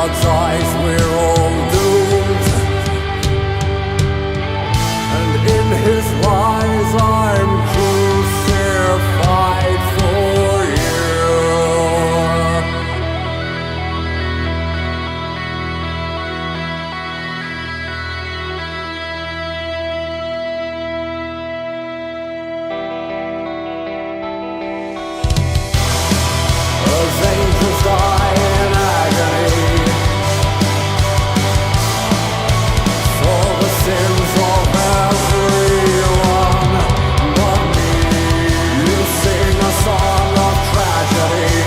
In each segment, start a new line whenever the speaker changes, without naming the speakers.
God's eyes we're all doomed, and in his lies I'm crucified for you. As angels die in agony for the sins of everyone but me, you sing a song of tragedy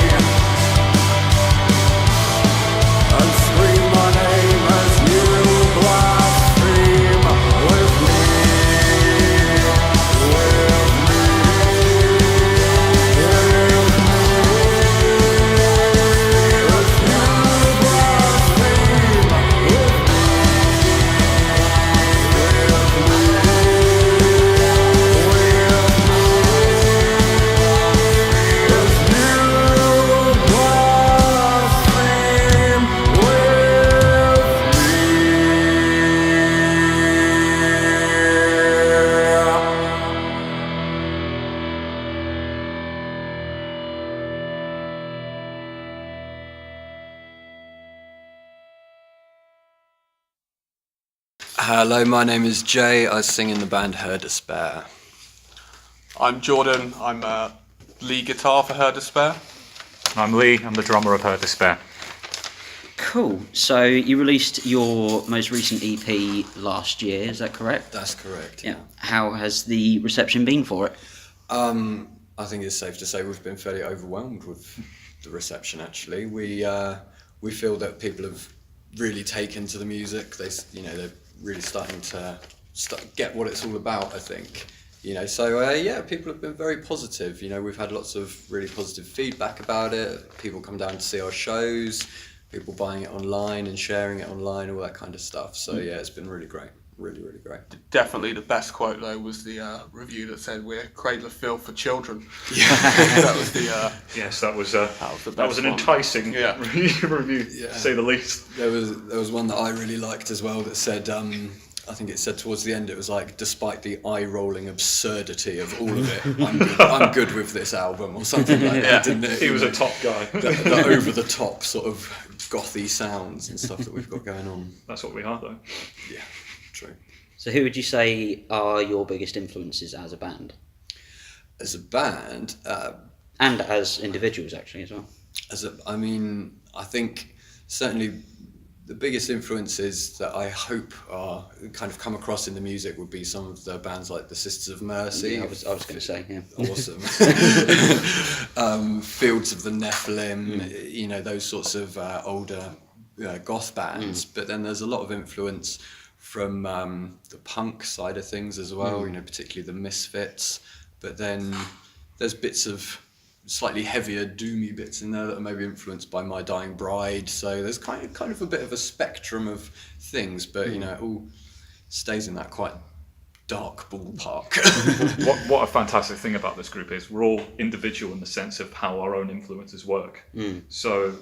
and scream my name as you blaspheme with me, with me, with me.
Hello, my name is Jay. I sing in the band Her Despair.
I'm Jordan. I'm lead guitar for Her Despair.
I'm Lee. I'm the drummer of Her Despair.
Cool. So you released your most recent EP last year, is that correct?
That's correct.
Yeah. How has the reception been for it?
I think it's safe to say we've been fairly overwhelmed with the reception. Actually, we feel that people have really taken to the music. They're really starting to get what it's all about, I think. So people have been very positive. We've had lots of really positive feedback about it. People come down to see our shows, people buying it online and sharing it online, all that kind of stuff. So it's been really great. Really, really great.
Definitely the best quote though was the review that said we're cradle of filth for children.
Yeah.
That was the
Yes, that was an
one.
enticing review,
Yeah.
to say the least.
There was one that I really liked as well that said, I think it said towards the end, it was like, despite the eye-rolling absurdity of all of it, I'm good with this album, or something like that, didn't it?
He was a top guy.
The over-the-top sort of gothy sounds and stuff that we've got going on.
That's what we are, though.
Yeah, true.
So who would you say are your biggest influences as a band?
As a band,
And as individuals, actually, as well.
I think certainly the biggest influences that I hope are kind of come across in the music would be some of the bands like the Sisters of Mercy.
Yeah, I was going to say, yeah.
Awesome. Fields of the Nephilim, those sorts of older goth bands. But then there's a lot of influence from the punk side of things as well, particularly the Misfits. But then there's bits of slightly heavier, doomy bits in there that are maybe influenced by My Dying Bride. So there's kind of a bit of a spectrum of things, but it all stays in that quite dark ballpark.
What a fantastic thing about this group is we're all individual in the sense of how our own influences work. So,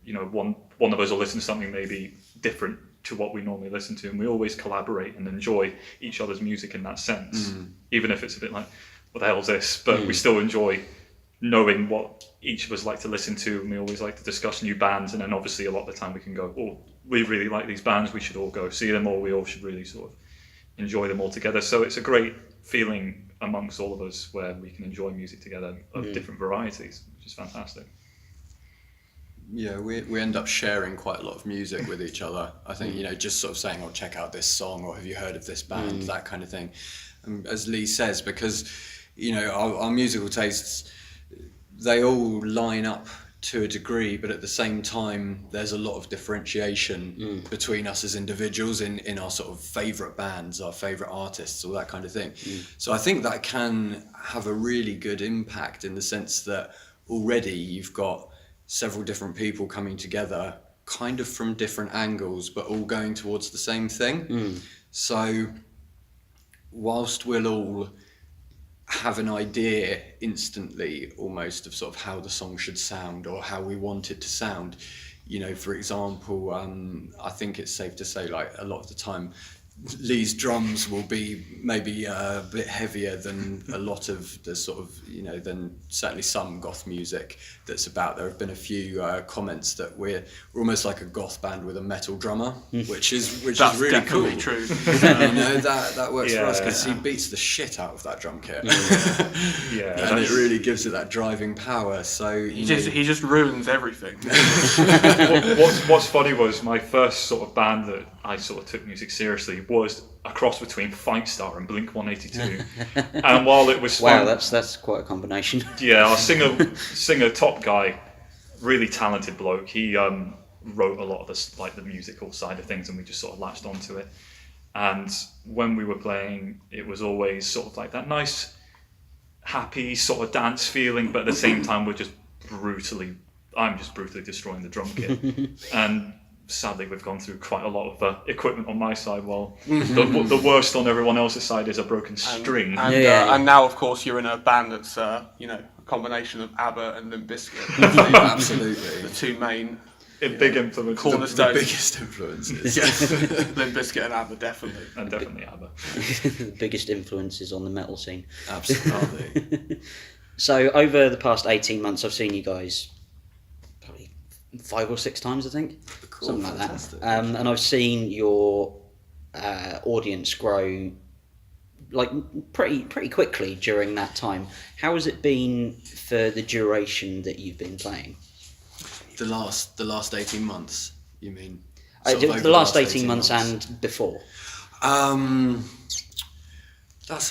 one of us will listen to something maybe different to what we normally listen to, and we always collaborate and enjoy each other's music in that sense, even if it's a bit like, what the hell is this? But we still enjoy knowing what each of us like to listen to, and we always like to discuss new bands, and then obviously a lot of the time we can go, oh, we really like these bands, we should all go see them, or we all should really sort of enjoy them all together. So it's a great feeling amongst all of us where we can enjoy music together of different varieties, which is fantastic.
Yeah, we end up sharing quite a lot of music with each other. I think, just sort of saying, oh, check out this song, or have you heard of this band, that kind of thing. And as Lee says, because, our musical tastes, they all line up to a degree, but at the same time, there's a lot of differentiation between us as individuals in our sort of favourite bands, our favourite artists, all that kind of thing. So I think that can have a really good impact in the sense that already you've got several different people coming together kind of from different angles, but all going towards the same thing. So whilst we'll all have an idea instantly almost of sort of how the song should sound or how we want it to sound, for example, I think it's safe to say, like, a lot of the time, Lee's drums will be maybe a bit heavier than a lot of the sort of, than certainly some goth music that's about. There have been a few comments that we're almost like a goth band with a metal drummer, which is really cool.
True.
That works for us because
Yeah.
he beats the shit out of that drum kit.
Yeah,
And it really gives it that driving power. So
He just ruins everything.
What's funny was my first sort of band that I sort of took music seriously was a cross between Fightstar and Blink-182. And while it was
Wow,
fun,
that's quite a combination.
yeah, our singer top guy, really talented bloke. He wrote a lot of the musical side of things, and we just sort of latched onto it. And when we were playing, it was always sort of like that nice, happy sort of dance feeling, but at the same time I'm just brutally destroying the drum kit. And sadly, we've gone through quite a lot of equipment on my side, while the worst on everyone else's side is a broken string.
And now, of course, you're in a band that's a combination of ABBA and Limp Bizkit.
absolutely.
The two main
Big influence.
The
cornerstones.
biggest influences.
Limp Bizkit and ABBA, definitely.
And definitely ABBA.
The biggest influences on the metal scene.
Absolutely.
So over the past 18 months, I've seen you guys probably 5 or 6 times, I think.
Cool,
Something like
fantastic.
that. And I've seen your audience grow like pretty quickly during that time. How has it been for the duration that you've been playing?
The last 18 months, you mean?
The last 18 months and before.
That's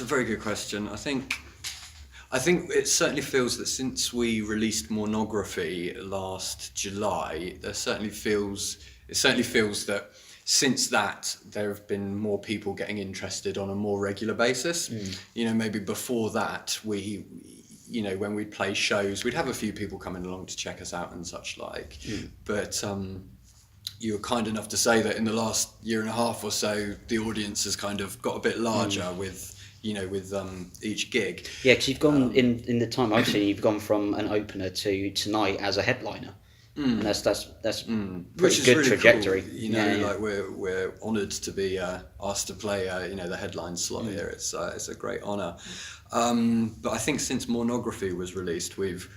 a very good question. I think it certainly feels that since we released Mournography last July, it certainly feels that since that there have been more people getting interested on a more regular basis. Maybe before that when we'd play shows, we'd have a few people coming along to check us out and such like. But you were kind enough to say that in the last year and a half or so, the audience has kind of got a bit larger with each gig.
Yeah, because you've gone in the time I've seen, you've gone from an opener to tonight as a headliner, and that's pretty good
really
trajectory.
Cool. Like we're honoured to be asked to play the headline slot here. It's a great honour. But I think since Mournography was released, we've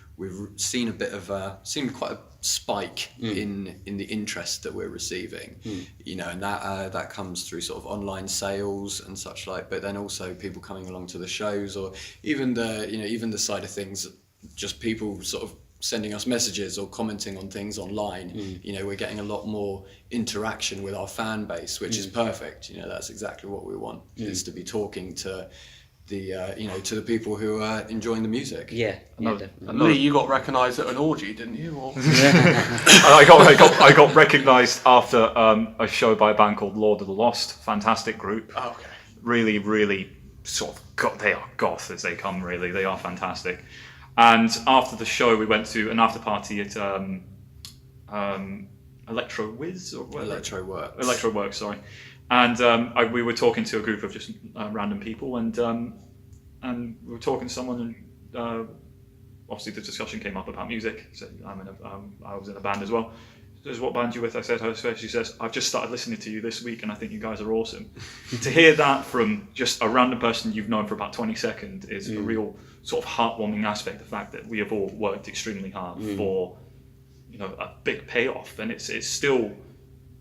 seen quite a spike in the interest that we're receiving, and that comes through sort of online sales and such like, but then also people coming along to the shows, or even the side of things, just people sort of sending us messages or commenting on things online. We're getting a lot more interaction with our fan base, which is perfect. That's exactly what we want, is to be talking to to the people who are enjoying the music.
Yeah.
Lee, you got recognised at an orgy, didn't you? Or...
I got recognised after a show by a band called Lord of the Lost. Fantastic group.
Oh, okay.
Really, really sort of they are goth as they come. Really, they are fantastic. And after the show, we went to an after party at Electro Wiz or whatever.
Electro
Works, sorry. And we were talking to a group of just random people, and we were talking to someone, and obviously the discussion came up about music. So I was in a band as well. She says, "What band are you with?" I said, she says, "I've just started listening to you this week, and I think you guys are awesome." To hear that from just a random person you've known for about 20 seconds is a real sort of heartwarming aspect. The fact that we have all worked extremely hard for a big payoff, and it's still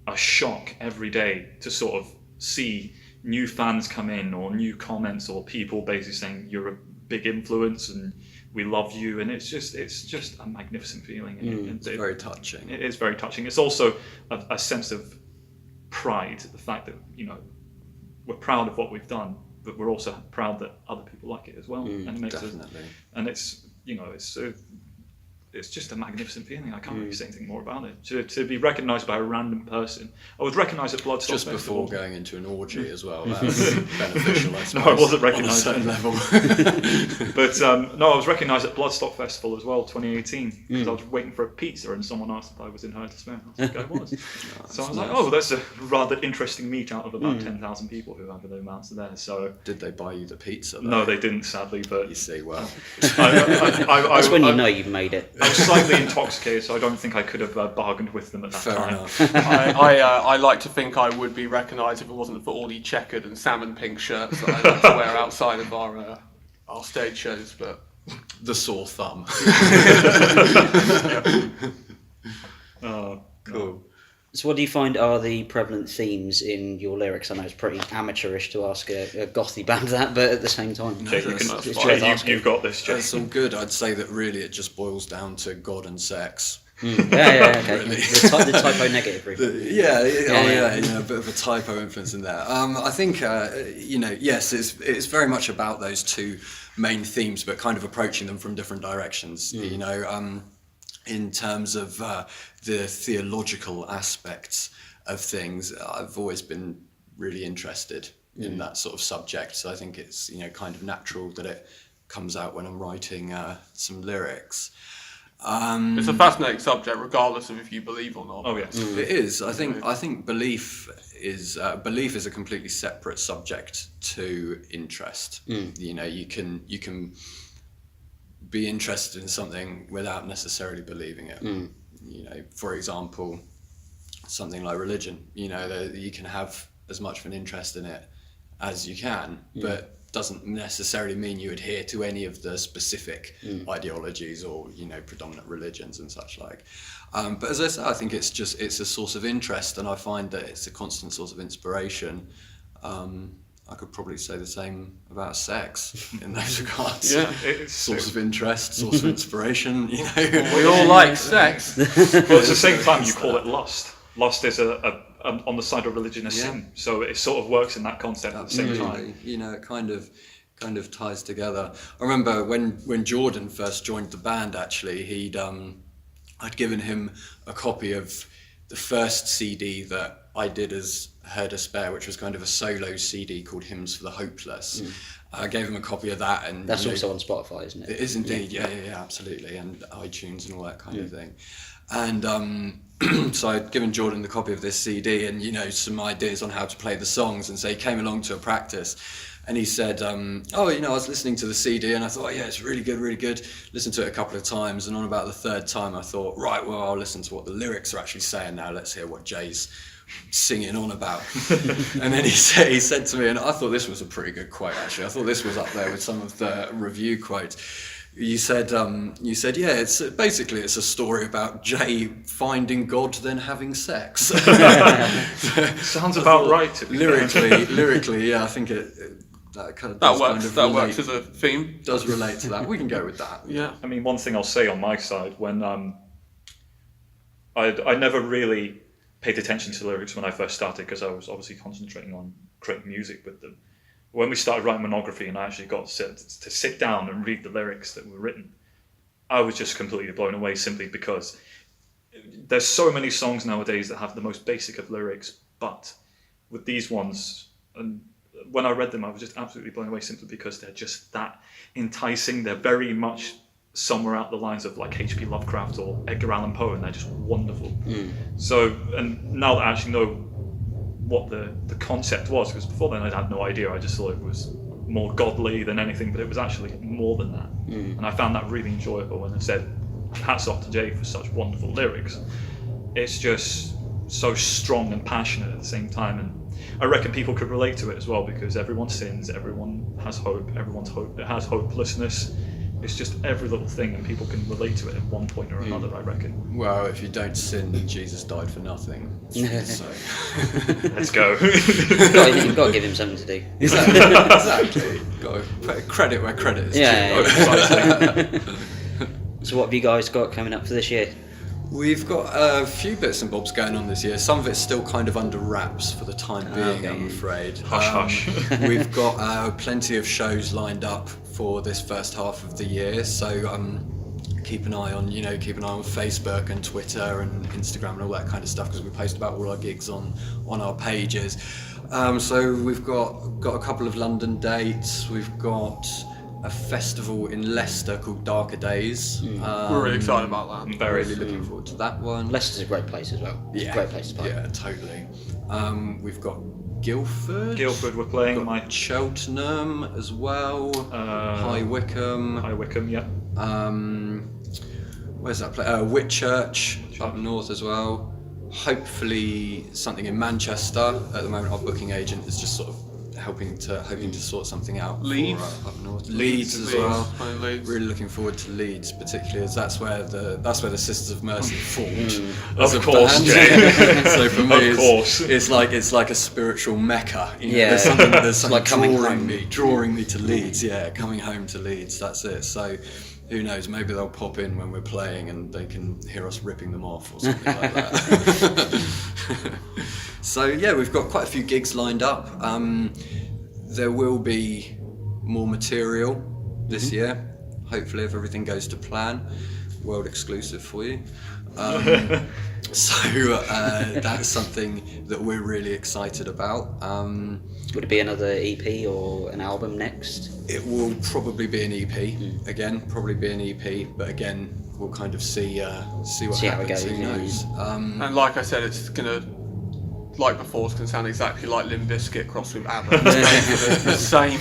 a shock every day to sort of see new fans come in, or new comments, or people basically saying you're a big influence and we love you, and it's just a magnificent feeling.
It's very touching.
It is very touching. It's also a sense of pride, the fact that we're proud of what we've done, but we're also proud that other people like it as well. And it makes
Definitely.
It's just a magnificent feeling. I can't really say anything more about it. To be recognised by a random person. I was recognised at Bloodstock
Just
Festival.
before going into an orgy as well. That was beneficial, I suppose.
No, I wasn't recognised.
On a certain level.
But I was recognised at Bloodstock Festival as well, 2018, because I was waiting for a pizza and someone asked if I was in Her Despair. I was like, I was. So I was like, oh, that's a rather interesting meet out of about 10,000 people who have their amounts there. So
Did they buy you the pizza, though?
no, they didn't, sadly. But
You see, well.
That's when you know you've made it.
I was slightly intoxicated, so I don't think I could have bargained with them at that
Fair
time.
enough.
I like to think I would be recognised if it wasn't for all the checkered and salmon pink shirts that I like to wear outside of our stage shows. But
The sore thumb. Cool.
So what do you find are the prevalent themes in your lyrics? I know it's pretty amateurish to ask a gothy band that, but at the same time,
Jake,
that's
you've got this, Jake.
That's all good. I'd say that really it just boils down to God and sex.
Okay.
Really.
The typo negative. Really.
Yeah, a bit of a typo influence in there. I think, yes, it's very much about those two main themes, but kind of approaching them from different directions. In terms of the theological aspects of things, I've always been really interested in that sort of subject. So I think it's kind of natural that it comes out when I'm writing some lyrics.
it's a fascinating subject, regardless of if you believe or not.
Oh yes.
It is. I think belief is a completely separate subject to interest. You can be interested in something without necessarily believing it. For example, something like religion. You can have as much of an interest in it as you can, but doesn't necessarily mean you adhere to any of the specific ideologies or predominant religions and such like. But as I say, I think it's a source of interest, and I find that it's a constant source of inspiration. I could probably say the same about sex in those regards.
Yeah,
source of interest, source of inspiration.
we all like sex.
But at the same time, you call it lust. Lust is on the side of religion a sin, so it sort of works in that concept at the same time.
It kind of ties together. I remember when Jordan first joined the band. Actually, I'd given him a copy of the first CD that I did as Her Despair, which was kind of a solo CD called Hymns for the Hopeless. I gave him a copy of that, and
That's also on Spotify, isn't it?
it is indeed, yeah, absolutely, and iTunes and all that kind of thing. And so I'd given Jordan the copy of this CD and some ideas on how to play the songs, and so he came along to a practice. And he said, I was listening to the CD and I thought, it's really good. Listened to it a couple of times, and on about the third time I thought, right, well, I'll listen to what the lyrics are actually saying now. Let's hear what Jay's singing on about. And then he said to me, and I thought this was a pretty good quote actually. I thought this was up there with some of the review quotes. You said, it's basically a story about Jay finding God then having sex.
Sounds about right. To be
lyrically, yeah, I think
that works as a theme.
Does relate to that. We can go with that.
Yeah.
I mean, one thing I'll say on my side, when I never really paid attention to lyrics when I first started, because I was obviously concentrating on creating music with them. When we started writing Mournography and I actually got to sit down and read the lyrics that were written, I was just completely blown away, simply because there's so many songs nowadays that have the most basic of lyrics, but with these ones, and when I read them, I was just absolutely blown away, simply because they're just that enticing. They're very much somewhere out the lines of like H.P. Lovecraft or Edgar Allan Poe, and they're just wonderful. So, and now that I actually know what the concept was, because before then I had no idea. I just thought it was more godly than anything, but it was actually more than that. And I found that really enjoyable, and I said hats off to Jay for such wonderful lyrics. It's just so strong and passionate at the same time, and I reckon people could relate to it as well, because everyone sins, everyone has hope, it has hopelessness. It's just every little thing, and people can relate to it at one point or another, I reckon.
Well, if you don't sin, then Jesus died for nothing. So.
Let's go.
You've got to give him something to do.
Exactly. Got to put credit where credit is due.
Yeah. So what have you guys got coming up for this year?
We've got a few bits and bobs going on this year. Some of it's still kind of under wraps for the time being, I'm afraid.
Hush.
We've got plenty of shows lined up for this first half of the year, so keep an eye on Facebook and Twitter and Instagram and all that kind of stuff, because we post about all our gigs on our pages. So we've got a couple of London dates. We've got a festival in Leicester called Darker Days.
We're really excited about that.
I'm really looking forward to that one.
Leicester's a great place as well.
Yeah,
Great place to play.
Yeah, totally. We've got Guildford.
We're playing.
We've got Cheltenham as well. High Wycombe.
Yeah.
where's that play? Whitchurch up north as well. Hopefully something in Manchester. At the moment, our booking agent is just sort of hoping to sort something out.
Leeds?
For, up north. Leeds as well.
Leeds.
Really looking forward to Leeds, particularly as that's where the Sisters of Mercy formed.
Of course, Jay.
So for me,
Of course.
it's like a spiritual mecca. You know,
Yeah.
there's something
like coming
drawing me to Leeds. Yeah, coming home to Leeds. That's it. So. Who knows? Maybe they'll pop in when we're playing and they can hear us ripping them off or something like that. So yeah, we've got quite a few gigs lined up. There will be more material this year. Hopefully, if everything goes to plan. World exclusive for you. So that's something that we're really excited about.
Would it be another EP or an album next?
It will probably be an EP again. Probably be an EP, but again, we'll kind of see what
See
happens.
how it goes,
Who
yeah.
knows?
And like I said, it's gonna, like before, it's gonna sound exactly like Limp Bizkit crossed with ABBA. the same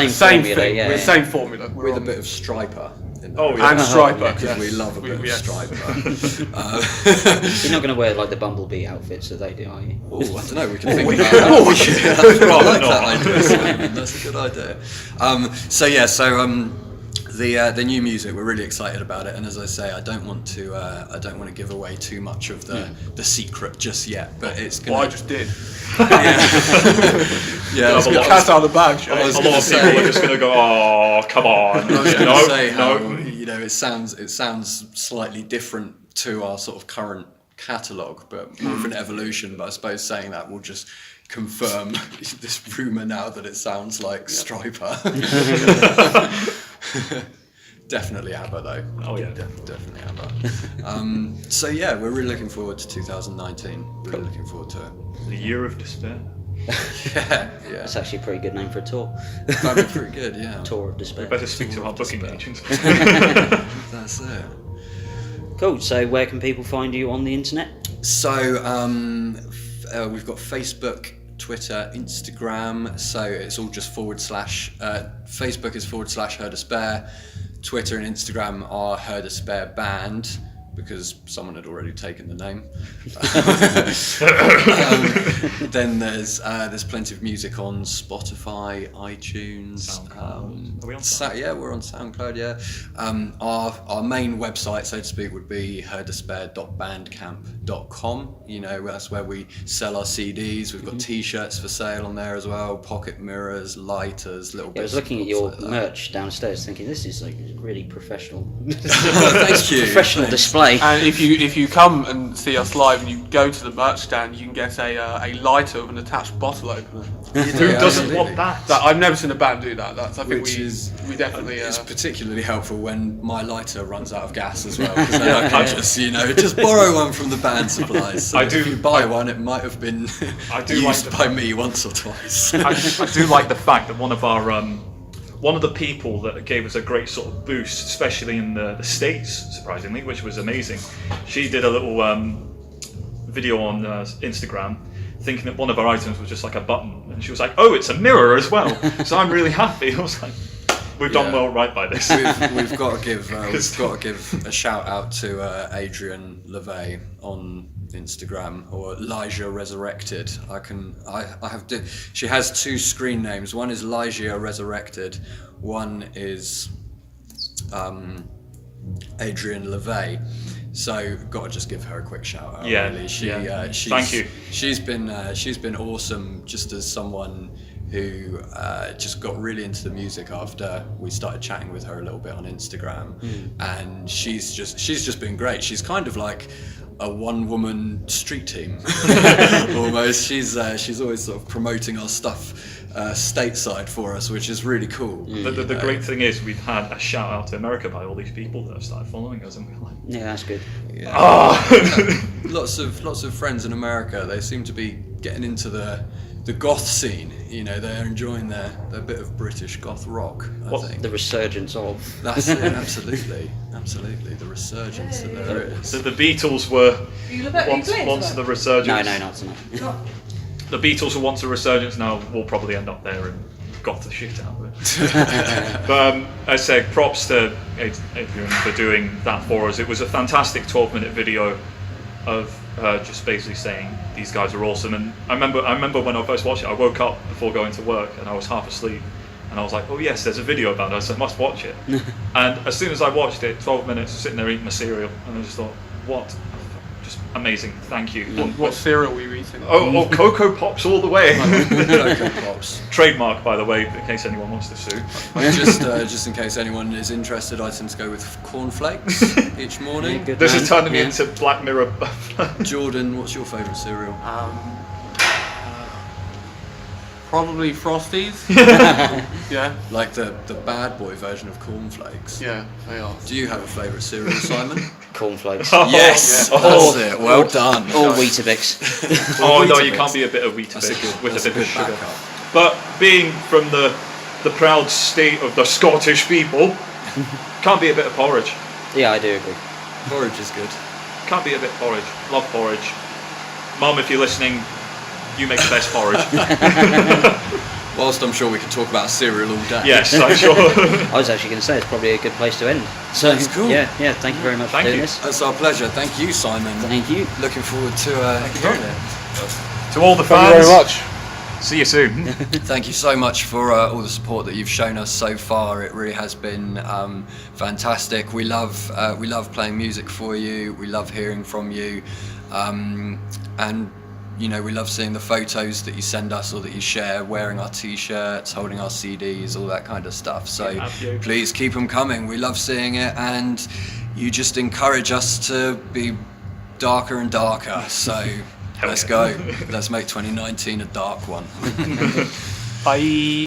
Formula,
thing.
yeah.
The same formula.
With a bit of Striper. In
Oh,
there.
yeah.
And Striper.
Because
yes.
we love a bit of
Yes.
Striper.
You're not going to wear like the Bumblebee outfits that they do, are you?
Oh, I don't know. We can think about that. I like that idea. Simon. That's a good idea. The new music, we're really excited about it, and as I say, I don't want to give away too much of the secret just yet. But it's gonna.
Well, I just did.
Yeah, I was
a
gonna-
lot
Cat's out of the bag.
I was
A
gonna
lot of people
say-
are just going to go, oh, come on.
I was going to say how
no.
it sounds slightly different to our sort of current catalogue, but more of an evolution. But I suppose saying that will just confirm this rumour now that it sounds like Striper. Definitely ABBA though.
Oh, yeah.
Definitely ABBA. So yeah, we're really looking forward to 2019. Really looking forward to it.
The Year of Despair.
Yeah.
It's actually a pretty good name for a tour.
That'd be pretty good. Yeah.
Tour of Despair.
Better speak to our booking agent.
That's it.
Cool. So where can people find you on the internet?
So we've got Facebook, Twitter, Instagram. So it's all just / Facebook is / Her Despair. Twitter and Instagram are Her Despair Band, because someone had already taken the name. Then there's plenty of music on Spotify, iTunes.
SoundCloud. Are we on
Yeah, we're on SoundCloud. Yeah. Our main website, so to speak, would be herdespair.bandcamp.com. You know, that's where we sell our CDs. We've got T-shirts for sale on there as well, pocket mirrors, lighters, little bits.
I was looking at your
like that.
merch downstairs, thinking this is like really professional.
Thank you.
Professional
Thanks.
display.
And if you come and see us live and you go to the merch stand, you can get a lighter with an attached bottle opener.
Who doesn't want that?
I've never seen a band do that. I think
Which
we
is-
definitely.
It's particularly helpful when my lighter runs out of gas as well, because then I can just borrow one from the band supplies. So if you buy one, it might have been used by me once or twice.
I do like the fact that one of the people that gave us a great sort of boost, especially in the States, surprisingly, which was amazing. She did a little video on Instagram, thinking that one of our items was just like a button, and she was like, "Oh, it's a mirror as well." So I'm really happy. I was like, "We've done well right by this."
We've got to give a shout out to Adrian LeVay on Instagram, or Elijah Resurrected. She has two screen names. One is Elijah Resurrected. One is Adrian LeVay. So got to just give her a quick shout out.
Yeah,
really.
Thank you.
She's been awesome, just as someone who just got really into the music after we started chatting with her a little bit on Instagram, and she's just been great. She's kind of like a one-woman street team almost. She's always sort of promoting our stuff stateside for us, which is really cool.
The great thing is we've had a shout out to America by all these people that have started following us, and we're like,
Yeah, that's good.
Lots of friends in America. They seem to be getting into the goth scene. You know, they're enjoying their bit of British goth rock. I think
The resurgence of.
that's it. Absolutely, the resurgence that there is.
so the Beatles were
You look at
once the resurgence.
No, not tonight.
The Beatles were once a resurgence. Now we'll probably end up there in got the shit out of it. But I say props to Adrian for doing that for us. It was a fantastic 12-minute video of just basically saying these guys are awesome. And I remember when I first watched it, I woke up before going to work and I was half asleep. And I was like, oh yes, there's a video about it, so I must watch it. And as soon as I watched it, 12 minutes, sitting there eating my cereal, and I just thought, what? Just amazing, thank you.
What cereal were you eating?
Oh, Cocoa Pops all the way.
Cocoa Pops.
Trademark, by the way, in case anyone wants to sue.
Just in case anyone is interested, I tend to go with cornflakes each morning.
Yeah, good
This
man.
is turning me
Yeah.
into Black Mirror.
Jordan, what's your favourite cereal?
Probably Frosties. Yeah,
Like the bad boy version of cornflakes.
yeah, they are.
Do you have a favourite cereal, Simon?
Cornflakes.
Yes,
yeah.
that's it. Well done.
Or Weetabix.
Oh no,
Weetabix.
you can't be a bit of Weetabix
That's a good,
with
that's
a
a
bit of
good
sugar.
backup.
But being from the proud state of the Scottish people, can't be a bit of porridge.
Yeah, I do agree.
Porridge is good.
Can't be a bit of porridge. Love porridge. Mum, if you're listening, you make the best porridge.
Whilst I'm sure we could talk about cereal all day.
Yes, I'm sure.
I was actually going to say it's probably a good place to end. So
That's cool.
Yeah, thank you very much
Thank
for doing
you.
this.
That's our pleasure. Thank you, Simon.
Thank you.
Looking forward to hearing it.
To all the
Thank
fans,
you very much.
see you soon.
Thank you so much for all the support that you've shown us so far. It really has been fantastic. We love playing music for you. We love hearing from you, and you know, we love seeing the photos that you send us or that you share, wearing our t-shirts, holding our CDs, all that kind of stuff. So
absolutely.
please keep them coming. We love seeing it, and you just encourage us to be darker and darker. So let's
yeah.
go. Let's make 2019 a dark one.
Bye.